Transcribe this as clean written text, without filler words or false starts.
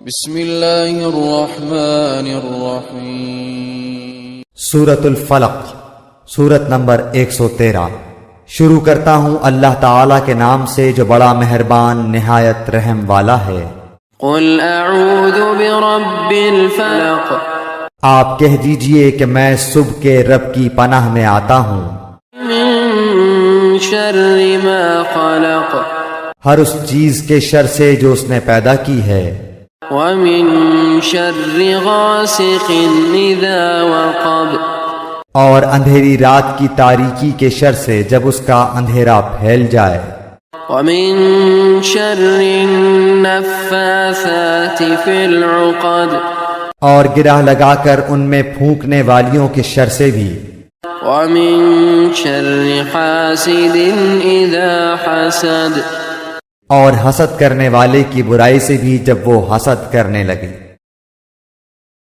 بسم اللہ الرحمن الرحیم۔ سورۃ الفلق، سورت نمبر 113۔ شروع کرتا ہوں اللہ تعالی کے نام سے جو بڑا مہربان نہایت رحم والا ہے۔ قل اعوذ برب الفلق، آپ کہہ دیجئے کہ میں صبح کے رب کی پناہ میں آتا ہوں، من شر ما خلق، ہر اس چیز کے شر سے جو اس نے پیدا کی ہے، ومن شر غاسق اذا وقب، اور اندھیری رات کی تاریکی کے شر سے جب اس کا اندھیرا پھیل جائے، ومن شر النفاثات في العقد، اور گرہ لگا کر ان میں پھونکنے والیوں کے شر سے بھی، ومن شر حاسد اذا حسد، اور حسد کرنے والے کی برائی سے بھی جب وہ حسد کرنے لگے۔